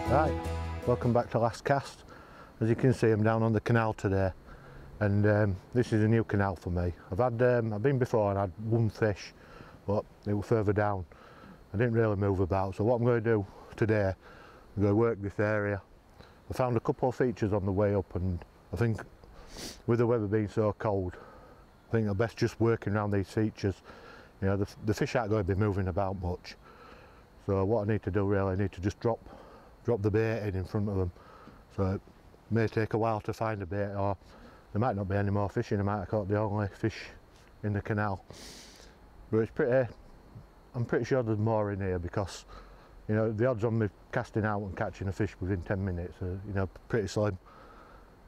Right, welcome back to Last Cast. As you can see, I'm down on the canal today, and this is a new canal for me. I've been before and had one fish, but it was further down. I didn't really move about, so what I'm going to do today, I'm going to work this area. I found a couple of features on the way up, and I think with the weather being so cold, I think I'm best just working around these features. You know, the fish aren't going to be moving about much, so what I need to do really, I need to just drop the bait in front of them. So it may take a while to find a bait, or there might not be any more fishing. I might have caught the only fish in the canal, but it's pretty, I'm pretty sure there's more in here, because you know the odds on me casting out and catching a fish within 10 minutes are, you know, pretty slim.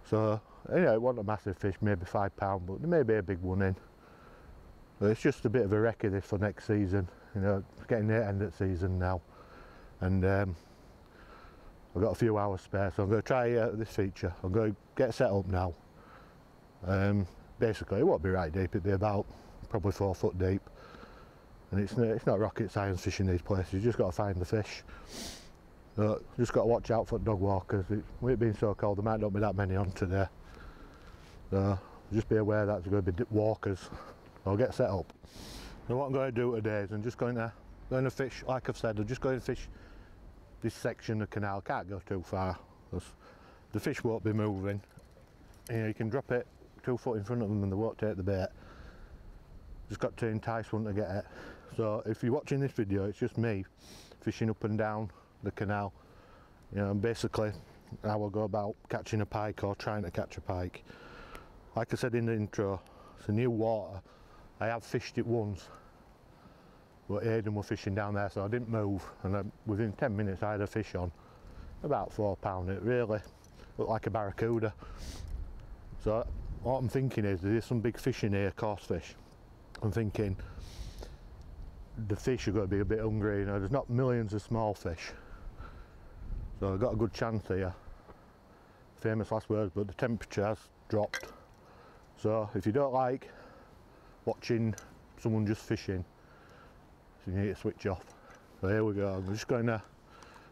So you know, it wasn't a massive fish, maybe £5, but there may be a big one in. But it's just a bit of a recce this for next season. You know, it's getting near end of season now, and I've got a few hours spare, so I'm going to try this feature. I'm going to get set up now. Basically, it won't be right deep. It'll be about probably 4 foot deep, and it's not rocket science fishing these places. You just got to find the fish. So just got to watch out for dog walkers. With it being so cold, there might not be that many on today. So just be aware that there's going to be walkers. I'll get set up. So what I'm going to do today is I'm just going to fish. Like I've said, I'm just going to fish this section of canal. Can't go too far, because the fish won't be moving. You know, you can drop it 2 foot in front of them and they won't take the bait. Just got to entice one to get it. So if you're watching this video, it's just me fishing up and down the canal. You know, and basically how I go about catching a pike or trying to catch a pike. Like I said in the intro, it's a new water. I have fished it once, but Aidan was fishing down there, so I didn't move, and within 10 minutes I had a fish on, about £4. It really looked like a barracuda. So what I'm thinking is, there's some big fish in here, coarse fish. I'm thinking the fish are going to be a bit hungry. You know, there's not millions of small fish, so I've got a good chance here. Famous last words, but the temperature has dropped. So if you don't like watching someone just fishing, so you need to switch off. So here we go. I'm just going to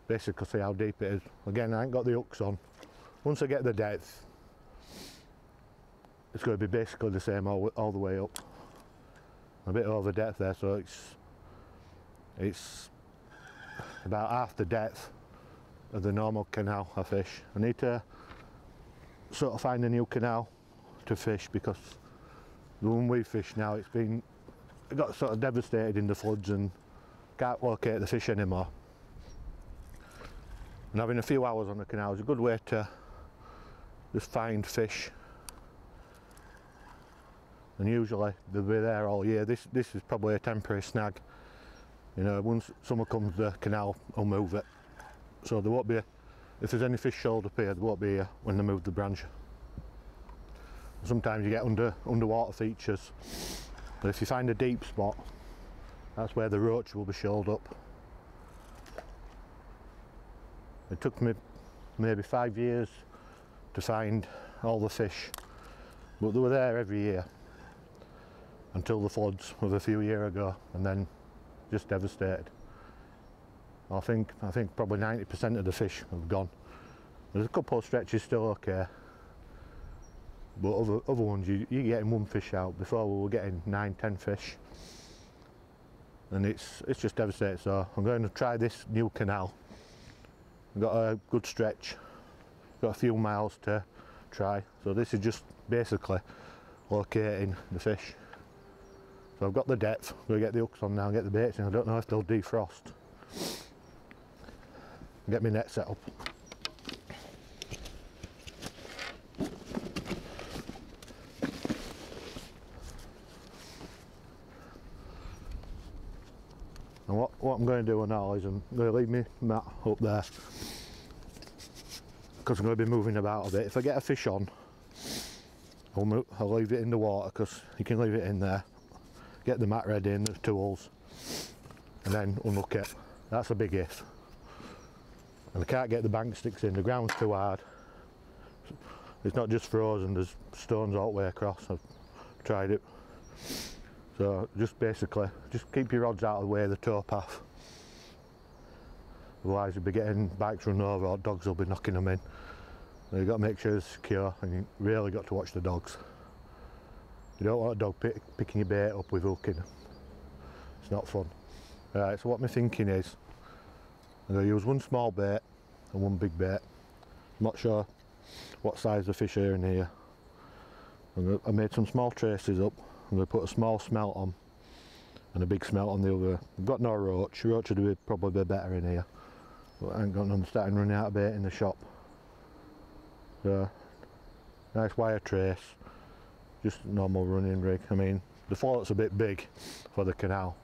basically see how deep it is. Again, I ain't got the hooks on. Once I get the depth, it's going to be basically the same all the way up. A bit over depth there, so it's about half the depth of the normal canal I fish. I need to sort of find a new canal to fish, because the one we fish now, it got sort of devastated in the floods and can't locate the fish anymore. And having a few hours on the canal is a good way to just find fish. And usually they'll be there all year. This is probably a temporary snag. You know, once summer comes, the canal will move it. So there won't be, if there's any fish shoaled up here, there won't be here when they move the branch. Sometimes you get underwater features. But if you find a deep spot, that's where the roach will be shoaled up. It took me maybe 5 years to find all the fish, but they were there every year until the floods of a few years ago, and then just devastated. I think probably 90% of the fish have gone. There's a couple of stretches still okay, but other ones you're getting one fish out. Before we were getting 9-10 fish, and it's just devastated. So I'm going to try this new canal. I've got a good stretch, got a few miles to try, so this is just basically locating the fish. So I've got the depth, I'm going to get the hooks on now and get the baits in. I don't know if they'll defrost. Get my net set up. And what I'm going to do now is I'm going to leave my mat up there, because I'm going to be moving about a bit. If I get a fish on, I'll leave it in the water, because you can leave it in there. Get the mat ready and the tools, and then unhook it. That's a big if. And I can't get the bank sticks in, the ground's too hard. It's not just frozen, there's stones all the way across. I've tried it. So just basically, just keep your rods out of the way of the towpath. otherwise you'll be getting bikes run over or dogs will be knocking them in. And you've got to make sure it's secure, and you really got to watch the dogs. You don't want a dog picking your bait up with hooking. It's not fun. Right, so what my thinking is, I'm going to use one small bait and one big bait. I'm not sure what size the fish are in here. I made some small traces up. I'm going to put a small smelt on and a big smelt on the other. I've got no roach. Roach would probably be better in here, but I ain't got none. Starting running out of bait in the shop. So nice wire trace, just normal running rig. I mean, the float's a bit big for the canal,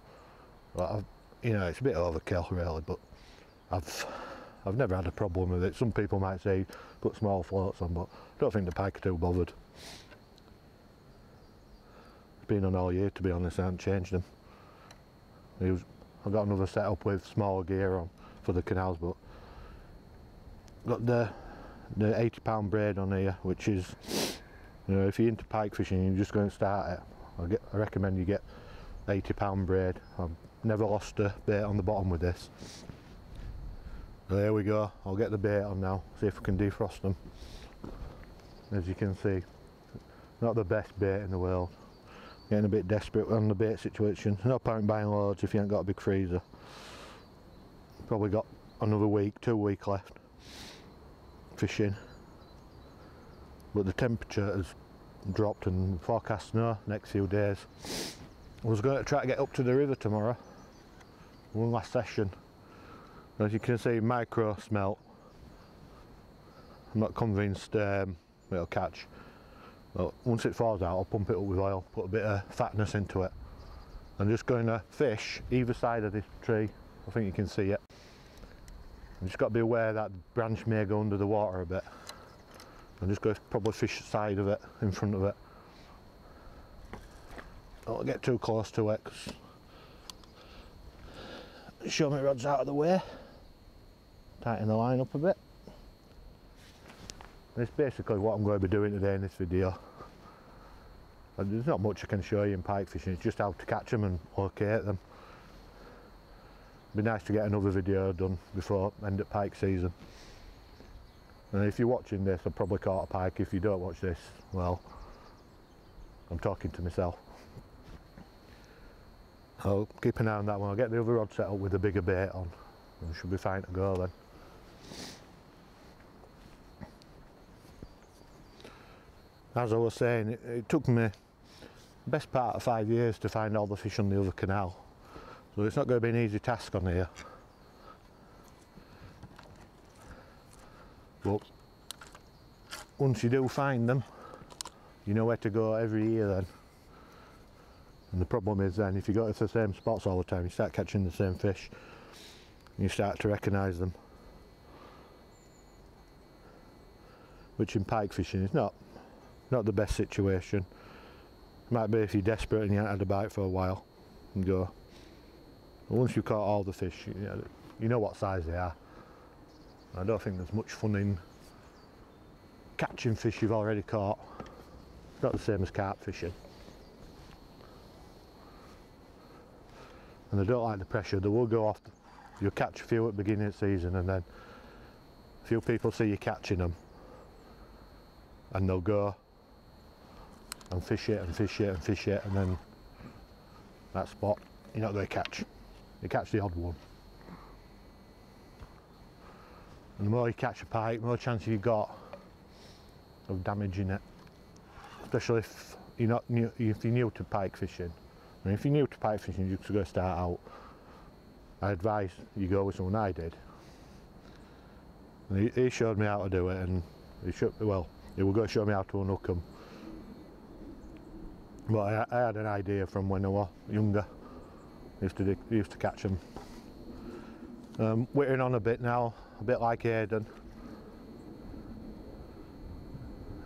but you know, it's a bit overkill really, but I've never had a problem with it. Some people might say put small floats on, but I don't think the Pike are too bothered. It's been on all year, to be honest. I haven't changed them. I've got another setup with smaller gear on for the canals, but got the 80-pound braid on here, which is, you know, if you're into pike fishing, you're just going to start it. I recommend you get 80-pound braid. I've never lost a bait on the bottom with this. So there we go. I'll get the bait on now, see if we can defrost them. As you can see, not the best bait in the world. Getting a bit desperate on the bait situation. No point buying loads if you ain't got a big freezer. Probably got another week, 2 weeks left fishing, but the temperature has dropped and forecast snow next few days. I was going to try to get up to the river tomorrow, one last session. As you can see, micro smelt. I'm not convinced it'll catch, but once it falls out I'll pump it up with oil, put a bit of fatness into it. I'm just going to fish either side of this tree. I think you can see it. I've just got to be aware that branch may go under the water a bit. I'm just going to probably fish the side of it, in front of it. Don't get too close to it, because show my rod's out of the way. Tighten the line up a bit. This is basically what I'm going to be doing today in this video. And there's not much I can show you in pike fishing, it's just how to catch them and locate them. It'd be nice to get another video done before end of pike season. And if you're watching this, I've probably caught a pike. If you don't watch this, well, I'm talking to myself. I'll keep an eye on that one. I'll get the other rod set up with a bigger bait on, and we should be fine to go then. As I was saying, it took me the best part of 5 years to find all the fish on the other canal. So it's not going to be an easy task on here. But once you do find them, you know where to go every year then. And the problem is then, if you go to the same spots all the time, you start catching the same fish. And you start to recognise them. Which in pike fishing is not the best situation. It might be if you're desperate and you haven't had a bite for a while and go. But once you've caught all the fish, you know what size they are. I don't think there's much fun in catching fish you've already caught. It's not the same as carp fishing. And they don't like the pressure. They will go off. You'll catch a few at the beginning of the season, and then a few people see you catching them and they'll go and fish it and fish it and fish it, and then that spot you're not going to catch. You catch the odd one. And the more you catch a pike, the more chance you've got of damaging it. Especially if you're new to pike fishing. I mean, if you're new to pike fishing, you're just going to start out. I advise you go with someone I did. And he showed me how to do it, and he was going to show me how to unhook them. But I had an idea from when I was younger. I used to catch them. Whittering on a bit now, a bit like Aidan.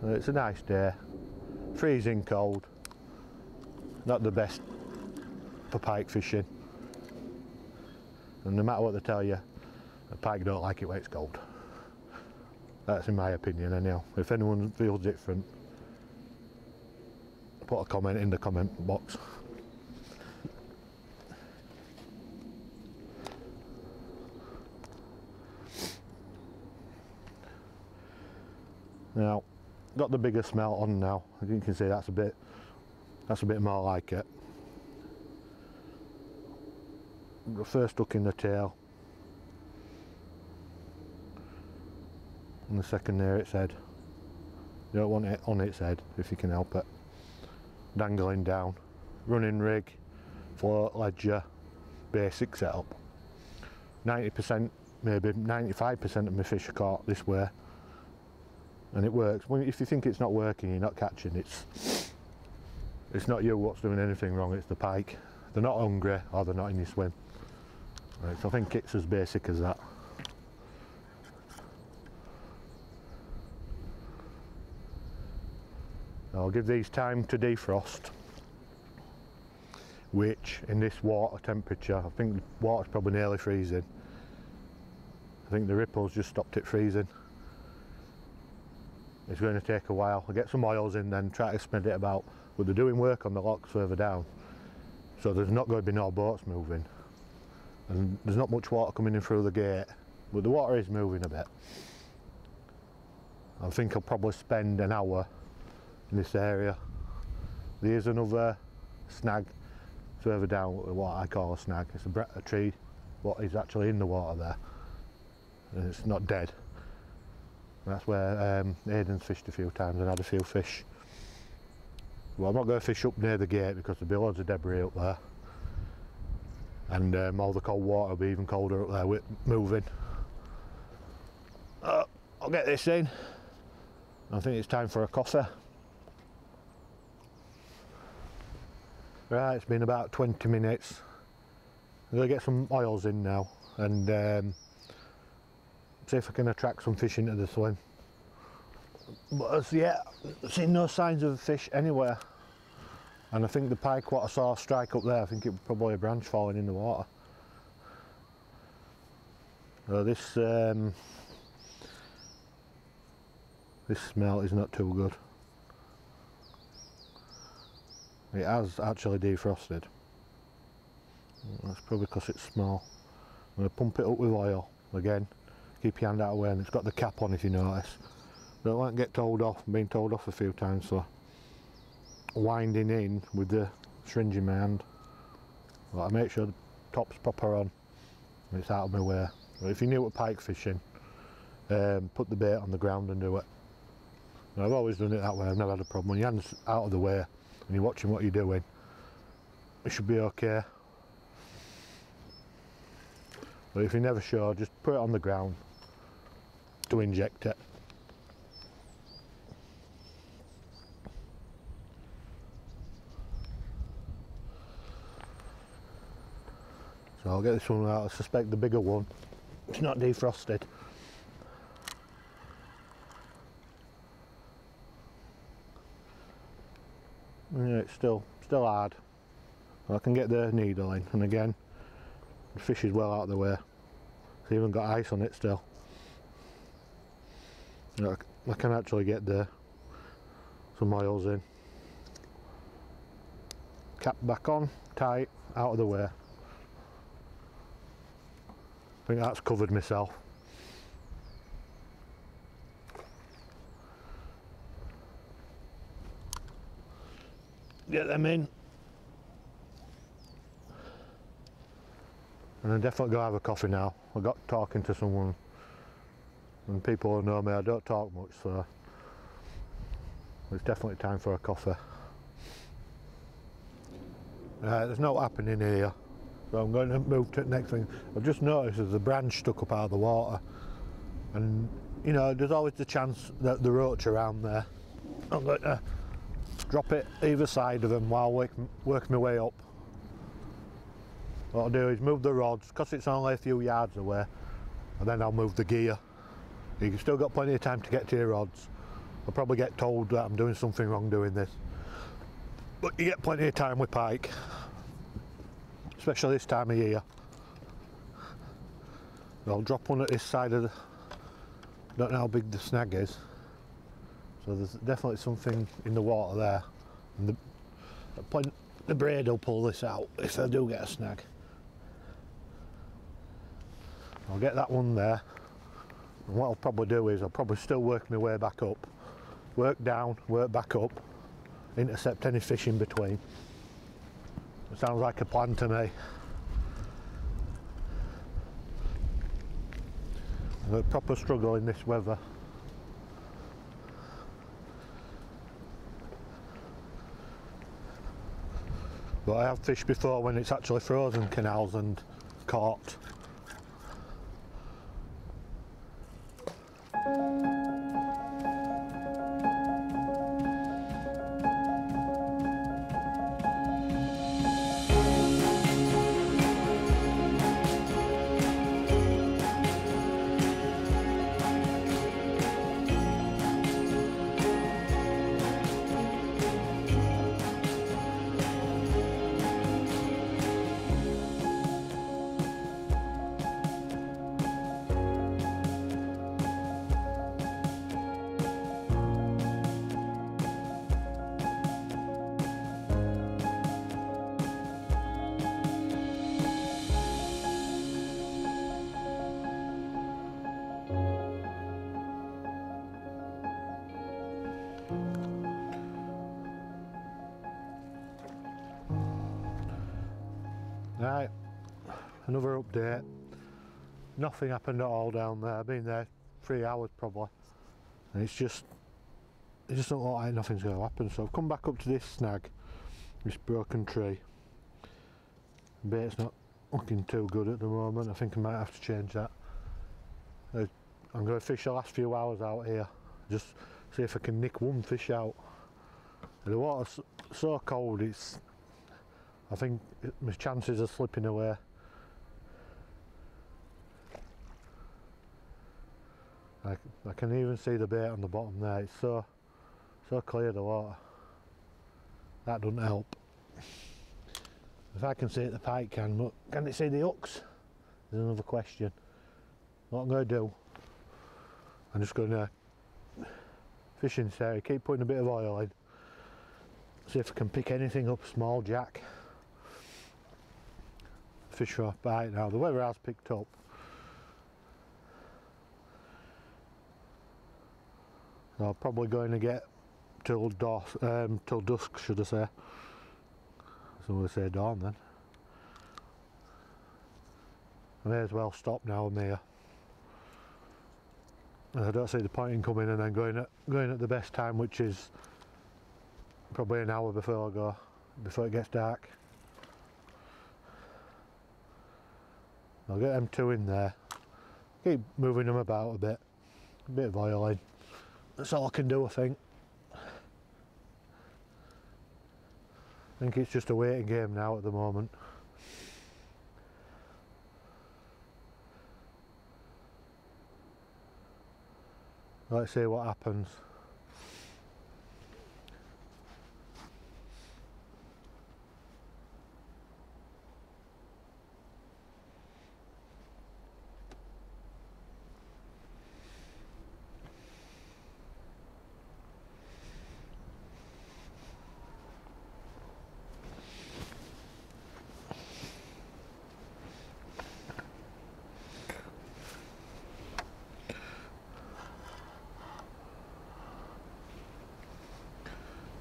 It's a nice day, freezing cold, not the best for pike fishing. And no matter what they tell you, a pike don't like it when it's cold. That's in my opinion anyhow. If anyone feels different, put a comment in the comment box. got the bigger smelt on now. As you can see, that's a bit more like it. The first hook in the tail, and the second near its head. You don't want it on its head if you can help it. Dangling down. Running rig, float, ledger, basic setup. 90%, maybe 95% of my fish are caught this way, and it works. If you think it's not working, you're not catching. It's not you what's doing anything wrong, it's the pike. They're not hungry or they're not in your swim. Right, so I think it's as basic as that. I'll give these time to defrost, which in this water temperature, I think the water's probably nearly freezing. I think the ripples just stopped it freezing. It's going to take a while. I'll get some oils in, then try to spread it about. But they're doing work on the locks further down, so there's not going to be no boats moving. And there's not much water coming in through the gate, but the water is moving a bit. I think I'll probably spend an hour in this area. There's another snag further down, what I call a snag. It's a tree what is actually in the water there, and it's not dead. And that's where Aiden's fished a few times and had a few fish. Well, I'm not going to fish up near the gate because there'll be loads of debris up there, and all the cold water will be even colder up there with moving. I'll get this in. I think it's time for a coffee. Right, it's been about 20 minutes. I'm going to get some oils in now and see if I can attract some fish into the swim. But as yet, I've seen no signs of a fish anywhere. And I think the pike what I saw strike up there, I think it was probably a branch falling in the water. So this smell is not too good. It has actually defrosted. That's probably because it's small. I'm going to pump it up with oil again. Keep your hand out of the way, and it's got the cap on if you notice. Don't let it get told off. I'm being told off a few times, so winding in with the syringe in my hand. But I make sure the top's proper on and it's out of my way. But if you're new to pike fishing, put the bait on the ground and do it. And I've always done it that way. I've never had a problem. When your hand's out of the way and you're watching what you're doing, it should be okay. But if you're never sure, just put it on the ground to inject it. So I'll get this one out. I suspect the bigger one, it's not defrosted. Yeah, it's still hard. I can get the needle in, and again, the fish is well out of the way. It's even got ice on it still. I can actually get some oils in. Cap back on, tight, out of the way. I think that's covered myself. Get them in. And I'm definitely going to have a coffee now. I got talking to someone, and people who know me, I don't talk much, so it's definitely time for a coffee. There's no happening here, so I'm going to move to the next thing. I've just noticed there's a branch stuck up out of the water, and you know, there's always the chance that the roach around there. I'm going to drop it either side of them while work my way up. What I'll do is move the rods, because it's only a few yards away, and then I'll move the gear. You've still got plenty of time to get to your rods. I'll probably get told that I'm doing something wrong doing this, but you get plenty of time with pike, especially this time of year. I'll drop one at this side of the, don't know how big the snag is, so there's definitely something in the water there, and the braid will pull this out if I do get a snag. I'll get that one there, and what I'll probably do is I'll probably still work my way back up work down, work back up, intercept any fish in between. It sounds like a plan to me. I've got a proper struggle in this weather. But I have fished before when it's actually frozen canals and caught. Right, another update. Nothing happened at all down there. I've been there 3 hours probably, and it just don't look like nothing's going to happen. So I've come back up to this snag, this broken tree. The bait's not looking too good at the moment. I think I might have to change that. I'm going to fish the last few hours out here, just see if I can nick one fish out. The water's so cold, I think my chances of slipping away. I can even see the bait on the bottom there. It's so clear, the water. That doesn't help. If I can see it, the pike can, but can it see the hooks? There's another question. What I'm going to do, I'm just going to fish in this area, keep putting a bit of oil in, see if I can pick anything up, small jack. Fish for a bite now. The weather has picked up. So I'm probably going to get till dusk, should I say. So we'll say dawn then. I may as well stop now. I'm here. I don't see the point in coming and then going at the best time, which is probably an hour before I go, before it gets dark. I'll get them two in there, keep moving them about a bit of oil in. That's all I can do, I think. I think it's just a waiting game now at the moment. Let's see what happens.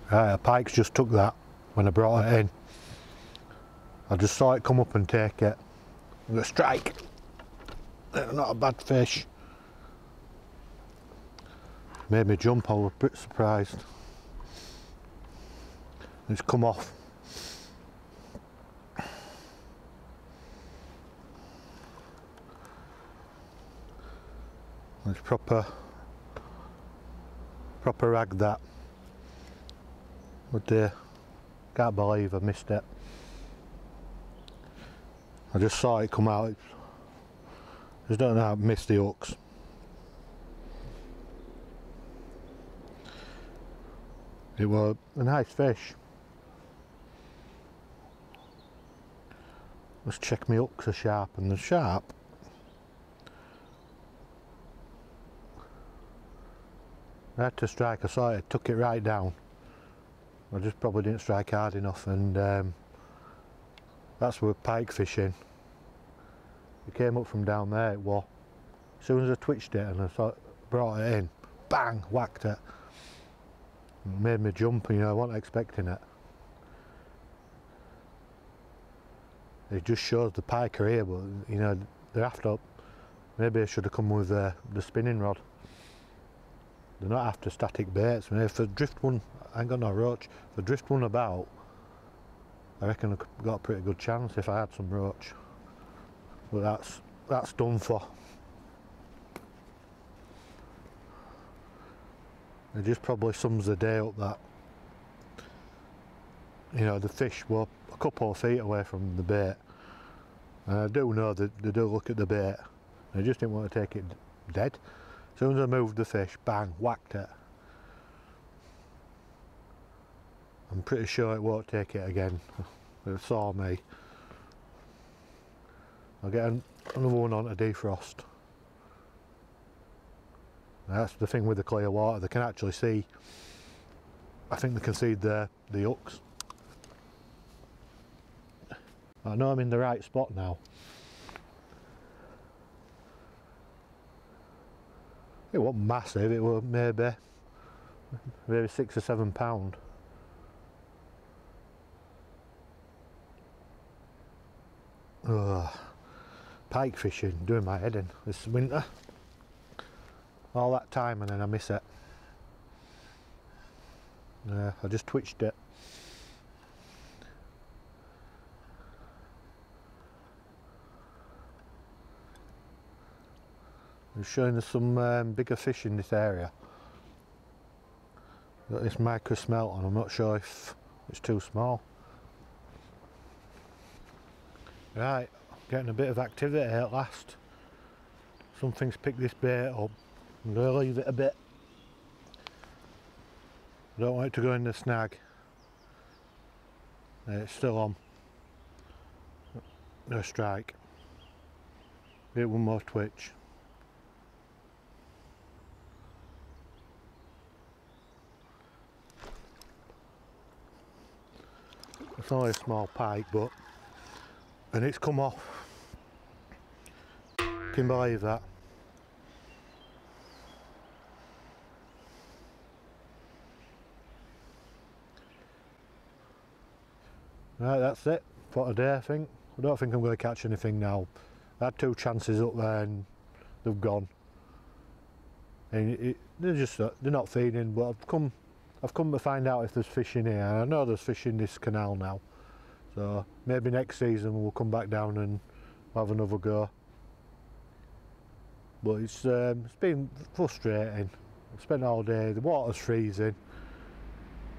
Right, a pike's just took that when I brought it in. I just saw it come up and take it. I'm going to strike. Not a bad fish. Made me jump, I was a bit surprised. It's come off. It's proper rag that. But can't believe I missed it. I just saw it come out. I just don't know how I missed the hooks. It was a nice fish. Let's check my hooks are sharp, and they're sharp. I had to strike, I saw it, took it right down. I just probably didn't strike hard enough, and that's with pike fishing. It came up from down there, it was. As soon as I twitched it and I brought it in, bang, whacked it. It made me jump, you know, I wasn't expecting it. It just shows the pike are here, but you know, they're after, maybe I should have come with the spinning rod. They're not after static baits. I mean, if I drift one, I ain't got no roach. If I drift one about, I reckon I've got a pretty good chance if I had some roach. But that's done for. It just probably sums the day up that, you know, the fish were a couple of feet away from the bait. And I do know that they do look at the bait. I just didn't want to take it dead. As soon as I moved the fish, bang, whacked it. I'm pretty sure it won't take it again. It saw me. I'll get another one on to defrost. That's the thing with the clear water, they can actually see, I think they can see the hooks. I know I'm in the right spot now. It wasn't massive, it was maybe 6 or 7 pound. Pike fishing, doing my head in this winter. All that time and then I miss it. I just twitched it. I'm showing there's some bigger fish in this area. Got this micro smelt and I'm not sure if it's too small. Right, getting a bit of activity at last. Something's picked this bait up. I'm going to leave it a bit. I don't want it to go in the snag. It's still on. No strike. Give it one more twitch. It's only a small pike, but and it's come off. Can you believe that? Right, that's it for today, I think. I don't think I'm going to catch anything now. I had 2 chances up there and they've gone. And they're not feeding, but I've come to find out if there's fish in here. I know there's fish in this canal now, so maybe next season we'll come back down and have another go. But it's been frustrating. I've spent all day, the water's freezing.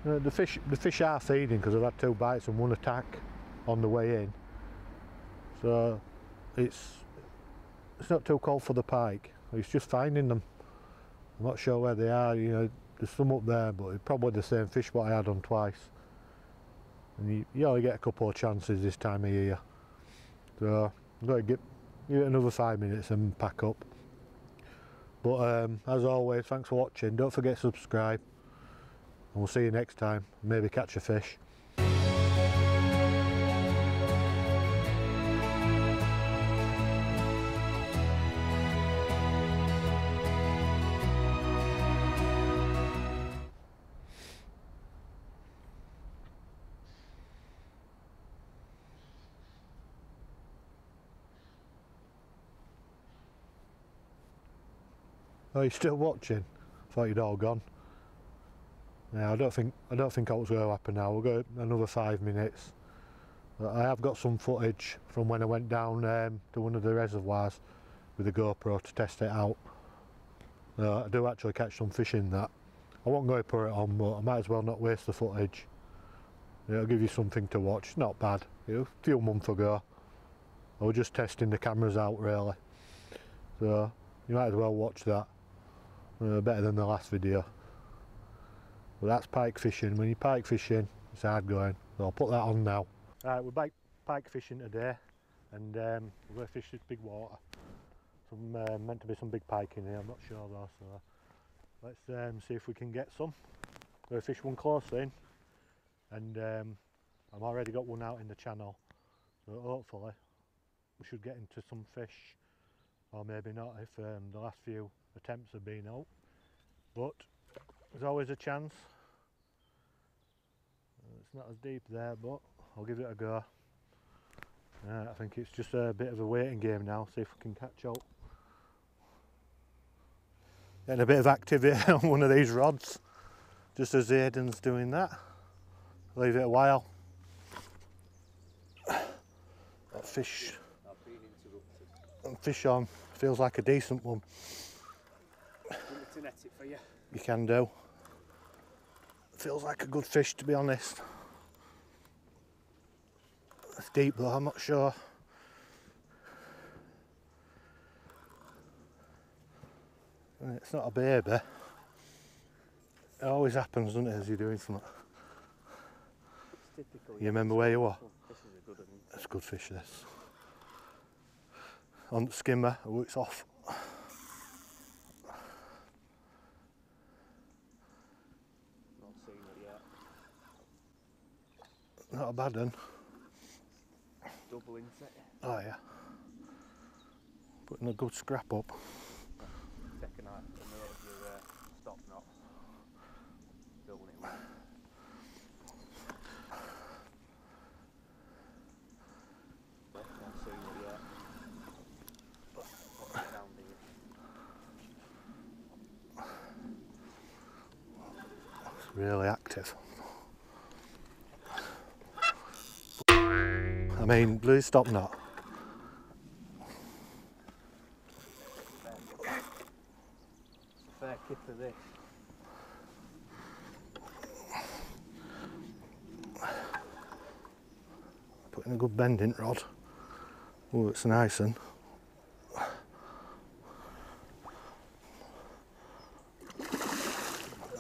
The fish are feeding because I've had 2 bites and 1 attack on the way in, so it's not too cold for the pike. It's just finding them. I'm not sure where they are. You know, there's some up there, but it's probably the same fish what I had on twice. And you only get a couple of chances this time of year. So I'm going to give it another 5 minutes and pack up. But as always, thanks for watching. Don't forget to subscribe. And we'll see you next time. Maybe catch a fish. Oh, you're still watching? Thought you'd all gone. Yeah, I don't think what's going to happen now. We'll go another 5 minutes. But I have got some footage from when I went down to one of the reservoirs with the GoPro to test it out. I do actually catch some fish in that. I won't go put it on, but I might as well not waste the footage. It'll give you something to watch. Not bad. It was a few months ago. I was just testing the cameras out really. So you might as well watch that. Better than the last video. But that's pike fishing. When you're pike fishing, it's hard going. So I'll put that on now. Right, we're back pike fishing today, and we're going to fish this big water. Some meant to be some big pike in here. I'm not sure though. So let's see if we can get some. We're going to fish one close in, and I've already got one out in the channel. So hopefully we should get into some fish, or maybe not if the last few attempts have been out. But there's always a chance. It's not as deep there, but I'll give it a go. I think it's just a bit of a waiting game now, see if we can catch up. Getting a bit of activity on one of these rods, just as Aiden's doing that. Leave it a while. That fish on feels like a decent one. Want me to net it for you? You can do. Feels like a good fish, to be honest. It's deep though, I'm not sure. And it's not a baby. It always happens, doesn't it, as you're doing something. It's typical. You remember where you were? This is a good one. It's a good fish, this. On the skimmer, oh, it's off. Not seen it yet. Not a bad one. Double insect. Oh yeah. Putting a good scrap up. Taking out a minute of your stop knot. Filling it with. Not seen it yet. What's it down here? It's really active. I mean, blue stop knot. Fair kip of this. Putting a good bending rod. Oh, it's a nice one.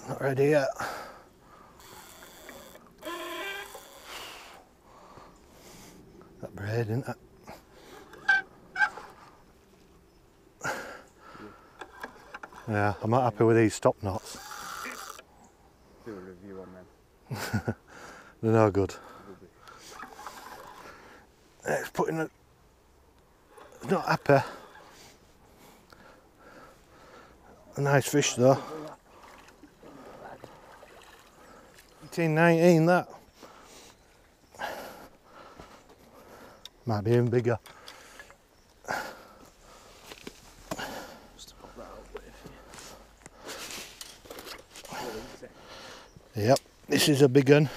Not ready yet. That braid, isn't it? Yeah, I'm not happy with these stop knots. Do a review on them. They're no good. It's putting a... It's not happy. A nice fish though. 18-19 that. Might be even bigger. Just to pop that out with you. Yep, this is a big one.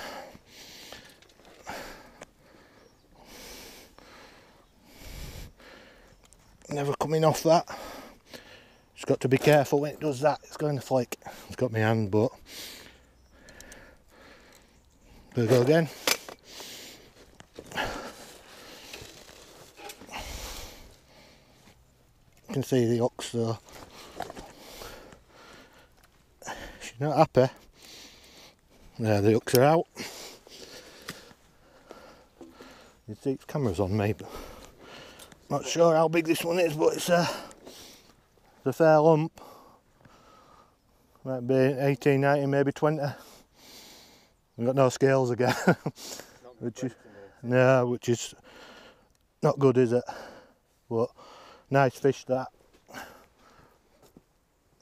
Never coming off that. Just got to be careful when it does that, it's going to flick. It's got my hand, but there we go again. You can see the ox though. She's not happy. There, the hooks are out. You see its camera's on me, but not sure how big this one is, but it's a fair lump. Might be 18, 19, maybe 20. We've got no scales again. which is not good, is it? But nice fish that.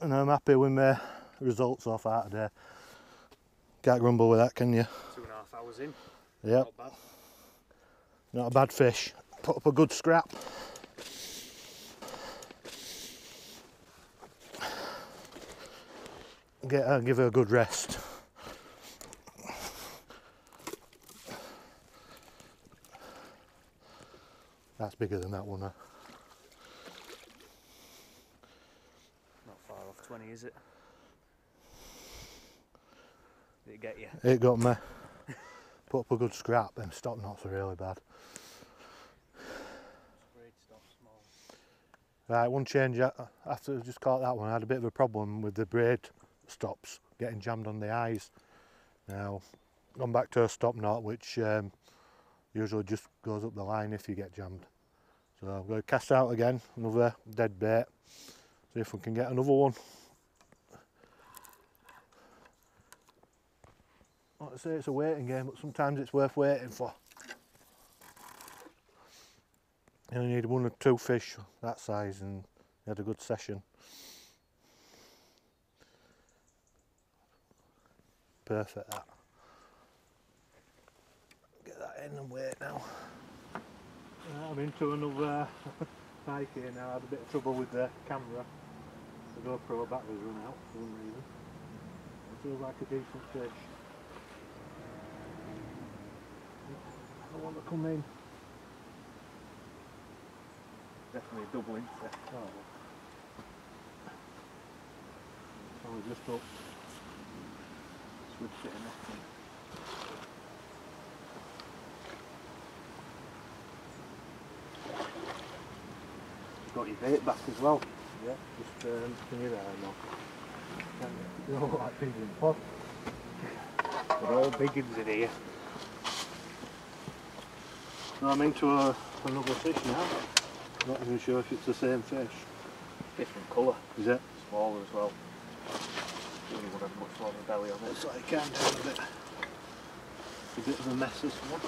And I'm happy with my results so far today. Can't grumble with that, can you? 2.5 hours in. Yep. Not bad. Not a bad fish. Put up a good scrap. Give her a good rest. That's bigger than that one. Not far off 20, is it? Did it get you? It got me. Put up a good scrap. Them stop knots are really bad. Braid stop small. Right, one change after I just caught that one. I had a bit of a problem with the braid stops getting jammed on the eyes. Now, gone back to a stop knot, which usually just goes up the line if you get jammed. So I'm going to cast out again, another dead bait. See if we can get another one. Like I say, it's a waiting game, but sometimes it's worth waiting for. You only need 1 or 2 fish that size and you had a good session. Perfect that. in and wait now. I'm into another Pike here now. I had a bit of trouble with the camera. The GoPro batteries run out for some reason. It feels like a decent fish. I want to come in. Definitely a double insect. Oh. I was just up. Switched it in there. Got your bait back as well. Yeah, just can you there now? They all look like things in the pod. They're all big ones in here. So I'm into another fish now. Not even sure if it's the same fish. Different colour. Is it? Smaller as well. Really would have much more of a belly on it. Looks like it can do A bit of a mess this one.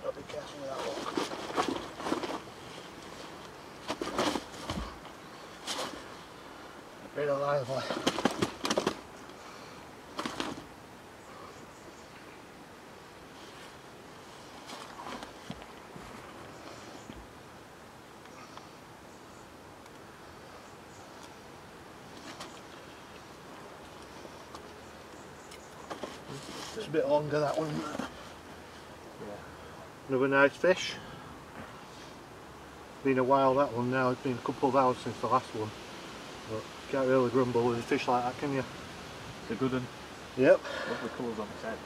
Gotta be careful with that one. Really lively. It's a bit longer, that one, isn't it? Yeah. Another nice fish. Been a while, that one now. It's been a couple of hours since the last one. But can't really grumble with a fish like that, can you? It's a good one. Yep. Lovely colours on its head.